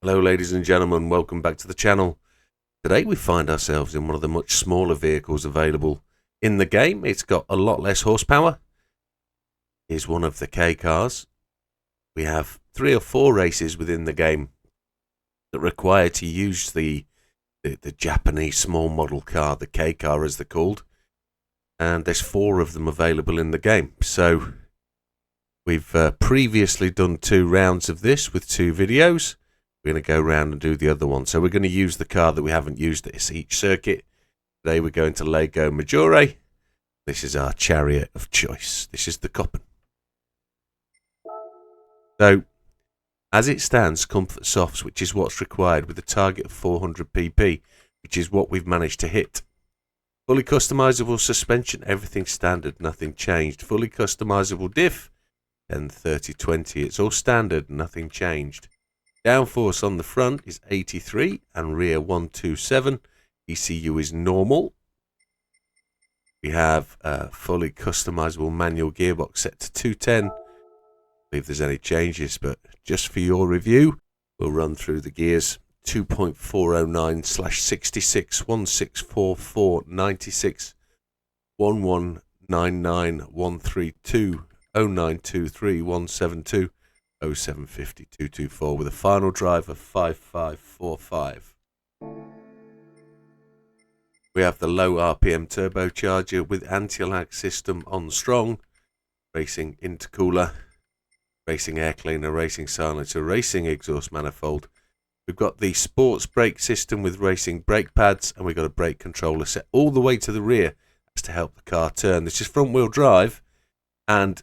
Hello ladies and gentlemen, welcome back to the channel. Today we find ourselves in one of the much smaller vehicles available in the game. It's got a lot less horsepower. Here's one of the Kei cars. We have 3 or 4 races within the game that require to use the Japanese small model car, the Kei car as they're called. And there's 4 of them available in the game. So we've previously done 2 rounds of this with 2 videos. We're going to go around and do the other one. So we're going to use the car that we haven't used at each circuit. Today we're going to Lago Maggiore. This is our chariot of choice. This is the Coppen. So, as it stands, comfort softs, which is what's required with a target of 400 pp, which is what we've managed to hit. Fully customizable suspension, everything standard, nothing changed. Fully customizable diff, 10-30-20. It's all standard, nothing changed. Downforce on the front is 83 and rear 127. ECU is normal. We have a fully customizable manual gearbox set to 210. If there's any changes, but just for your review, we'll run through the gears. 2.409/66 1644 96 1199 132 0923 172 0750 224 with a final drive of 5545. We have the low RPM turbocharger with anti-lag system on strong, racing intercooler, racing air cleaner, racing silencer, racing exhaust manifold. We've got the sports brake system with racing brake pads, and we've got a brake controller set all the way to the rear. That's to help the car turn. This is front wheel drive, and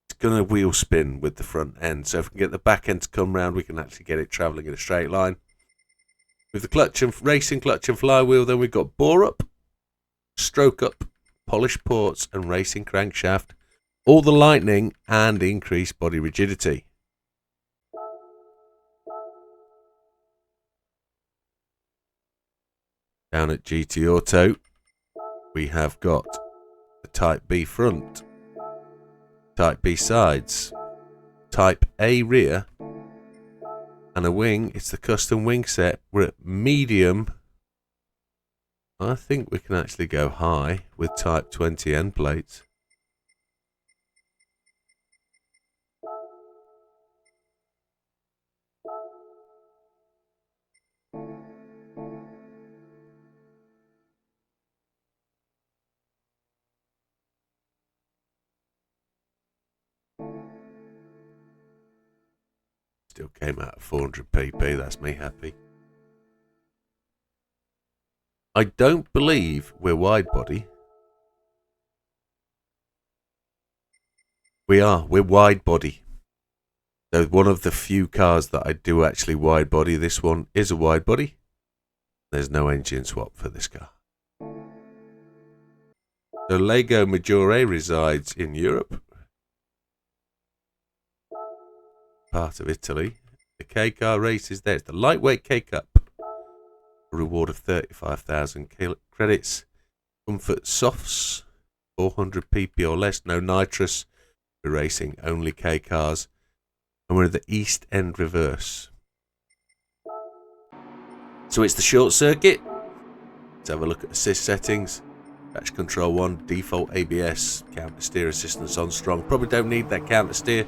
it's going to wheel spin with the front end. So if we can get the back end to come round, we can actually get it travelling in a straight line. With the clutch and racing clutch and flywheel, then we've got bore up, stroke up, polished ports, and racing crankshaft. All the lightning and increased body rigidity. Down at GT Auto, we have got the Type B front, Type B sides, Type A rear, and a wing. It's the custom wing set. We're at medium. I think we can actually go high with Type 20 end plates. Still came out at 400 pp, that's me happy. I don't believe we're wide body. We're wide body. So one of the few cars that I do actually wide body. This one is a wide body. There's no engine swap for this car. So Lago Maggiore resides in Europe. Part of Italy. The Kei car race is there. It's the lightweight Kei Cup. A reward of 35,000 credits. Comfort softs, 400 pp or less. No nitrous. We're racing only Kei cars. And we're at the East End reverse. So it's the short circuit. Let's have a look at assist settings. Traction control 1, default ABS, counter steer assistance on strong. Probably don't need that counter steer.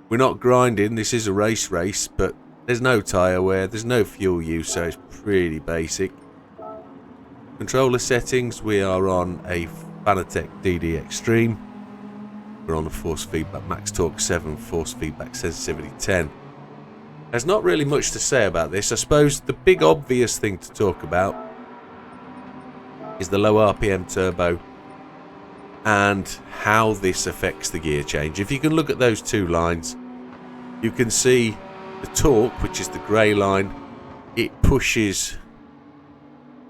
We're not grinding, this is a race, but there's no tyre wear, there's no fuel use, so it's pretty basic. Controller settings, we are on a Fanatec DD Extreme. We're on a force feedback max torque 7, force feedback sensitivity 10. There's not really much to say about this. I suppose the big obvious thing to talk about is the low RPM turbo and how this affects the gear change. If you can look at those two lines, you can see the torque, which is the grey line, it pushes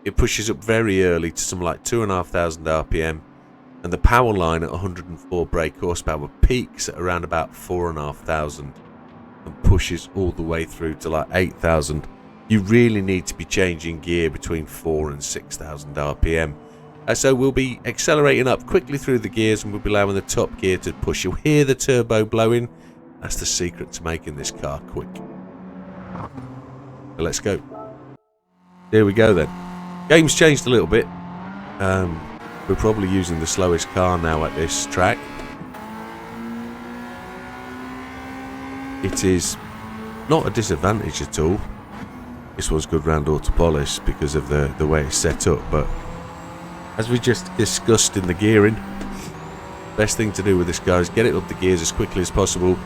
up very early to something like 2,500 RPM, and the power line at 104 brake horsepower peaks at around about 4,500 and pushes all the way through to like 8,000. You really need to be changing gear between 4,000 and 6,000 RPM. So we'll be accelerating up quickly through the gears, and we'll be allowing the top gear to push. You'll hear the turbo blowing. That's the secret to making this car quick. So let's go. Here we go then. Game's changed a little bit. We're probably using the slowest car now at this track. It is not a disadvantage at all. This one's good round auto polish because of the way it's set up, but as we just discussed in the gearing, best thing to do with this car is get it up the gears as quickly as possible,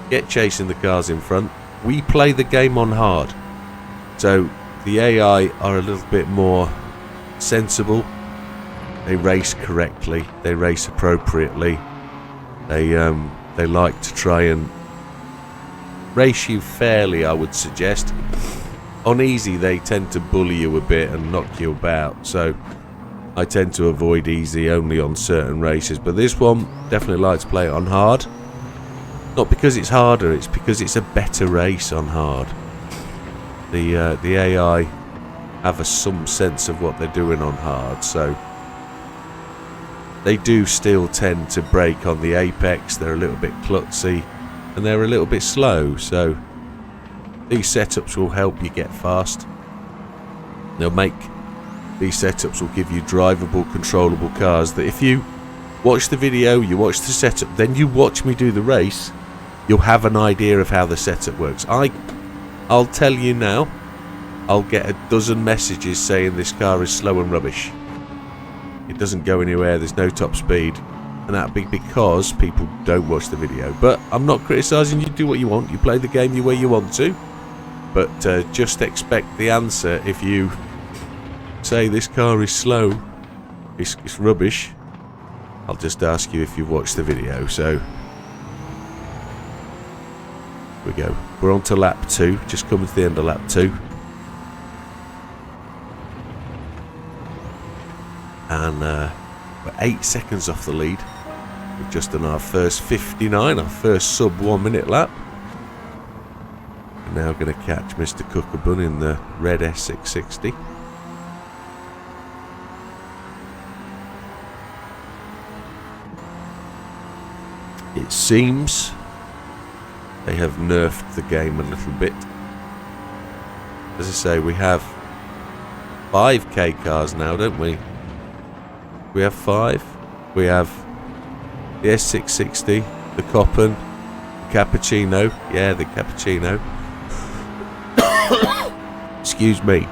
get chasing the cars in front. We play the game on hard, so the AI are a little bit more sensible. They race correctly, they race appropriately, they like to try and race you fairly, I would suggest. On easy they tend to bully you a bit and knock you about, so I tend to avoid easy only on certain races, but this one definitely likes to play it on hard. Not because it's harder, it's because it's a better race on hard. The AI have some sense of what they're doing on hard, so they do still tend to brake on the apex. They're a little bit klutzy and they're a little bit slow, so these setups will help you get fast. These setups will give you drivable, controllable cars that if you watch the video, you watch the setup, then you watch me do the race, you'll have an idea of how the setup works. I'll tell you now, I'll get a dozen messages saying this car is slow and rubbish. It doesn't go anywhere, there's no top speed, and that'll be because people don't watch the video. But I'm not criticising you, do what you want, you play the game the way you want to, but just expect the answer if you say this car is slow, it's rubbish. I'll just ask you if you've watched the video. So here we go, we're on to lap 2, just coming to the end of lap 2. And we're 8 seconds off the lead. We've just done our first 59, our first sub 1 minute lap. We're now going to catch Mr. Coppen in the red S660. It seems they have nerfed the game a little bit. As I say, we have 5 Kei cars now, don't we? We have 5. We have the S660, the Coppen, the Cappuccino. Yeah, the Cappuccino. Excuse me.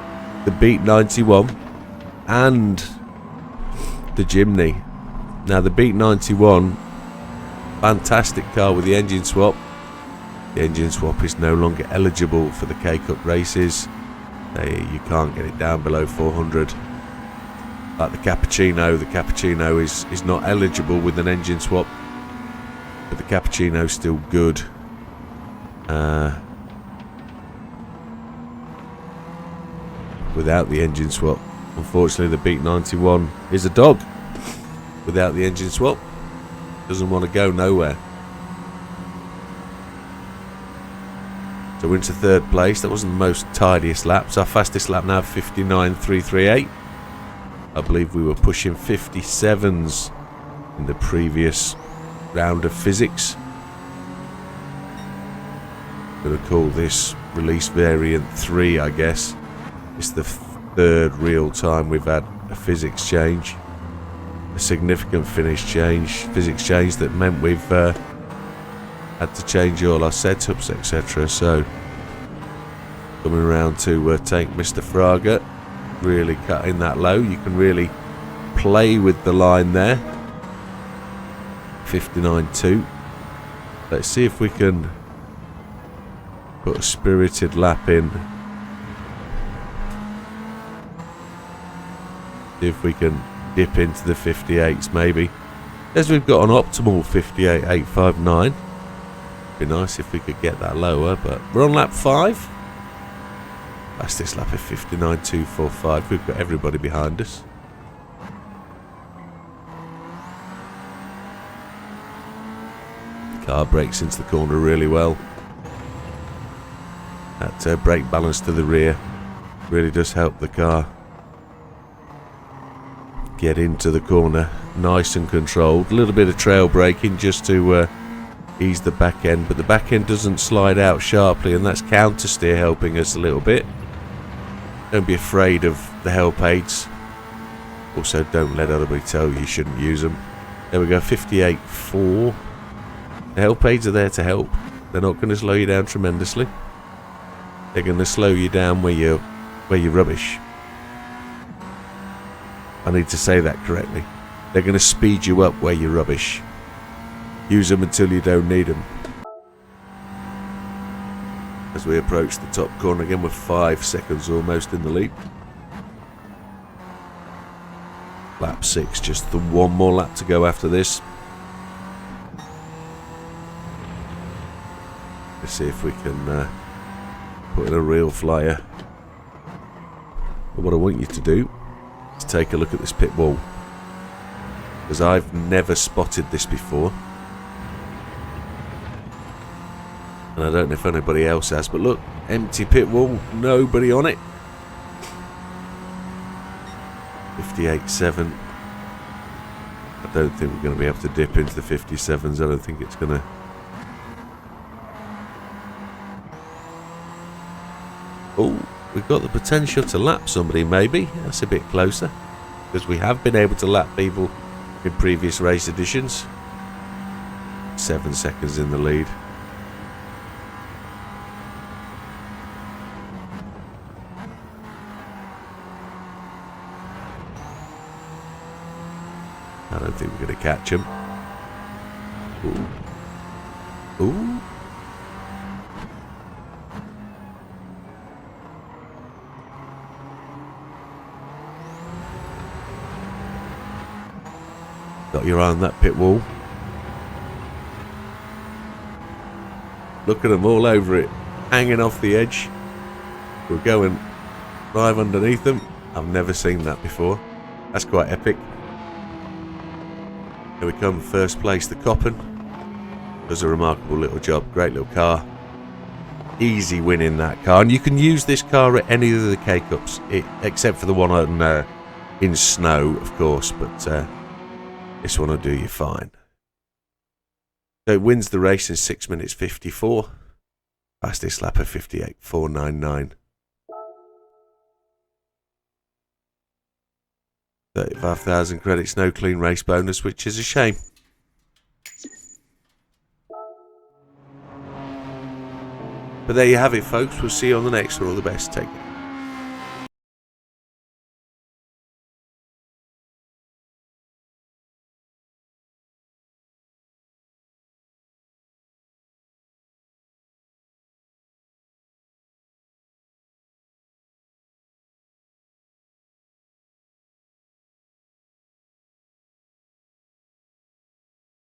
The Beat 91 and the Jimny. Now the Beat 91, fantastic car with the engine swap. The engine swap is no longer eligible for the Kei Cup races. You can't get it down below 400. Like the Cappuccino is not eligible with an engine swap, but the Cappuccino's still good. Without the engine swap. Unfortunately, the Beat 91 is a dog. Without the engine swap, doesn't want to go nowhere. So we're into 3rd place. That wasn't the most tidiest laps. Our fastest lap now, 59.338. I believe we were pushing 57s in the previous round of physics. I'm going to call this release variant 3, I guess. It's the 3rd real time we've had a physics change. A significant physics change that meant we've had to change all our setups, etc. So coming around to take Mr. Fraga, really cutting that low. You can really play with the line there. 59.2. Let's see if we can put a spirited lap in. See if we can dip into the 58s maybe. As we've got an optimal 58.859. Be nice if we could get that lower, but we're on lap 5. Fastest lap of 59.245. We've got everybody behind us. Car brakes into the corner really well. That brake balance to the rear really does help the car get into the corner nice and controlled. A little bit of trail braking just to ease the back end, but the back end doesn't slide out sharply, and that's counter steer helping us a little bit. Don't be afraid of the help aids. Also, don't let anybody tell you shouldn't use them. There we go, 58.4. The help aids are there to help. They're not going to slow you down tremendously. They're going to slow you down where you're rubbish. I need to say that correctly. They're going to speed you up where you're rubbish. Use them until you don't need them. As we approach the top corner again, we're 5 seconds almost in the lead. Lap 6, just the one more lap to go after this. Let's see if we can put in a real flyer. But what I want you to do is take a look at this pit wall, because I've never spotted this before, and I don't know if anybody else has, but look, empty pit wall, nobody on it. 58.7. I don't think we're going to be able to dip into the 57s. I don't think it's going to. Oh, we've got the potential to lap somebody maybe. That's a bit closer, because we have been able to lap people in previous race editions. 7 seconds in the lead. I don't think we're going to catch him. Ooh. Ooh. Got your eye on that pit wall. Look at them all over it, hanging off the edge. We're going live underneath them. I've never seen that before. That's quite epic. Here we come, first place, the Coppen. Does a remarkable little job, great little car. Easy win in that car, and you can use this car at any of the Kei Cups, except for the one on, in snow, of course, but this one will do you fine. So it wins the race in 6 minutes 54. Fastest lap of 58.499. 35,000 credits, no clean race bonus, which is a shame. But there you have it, folks. We'll see you on the next one. All the best. Take care.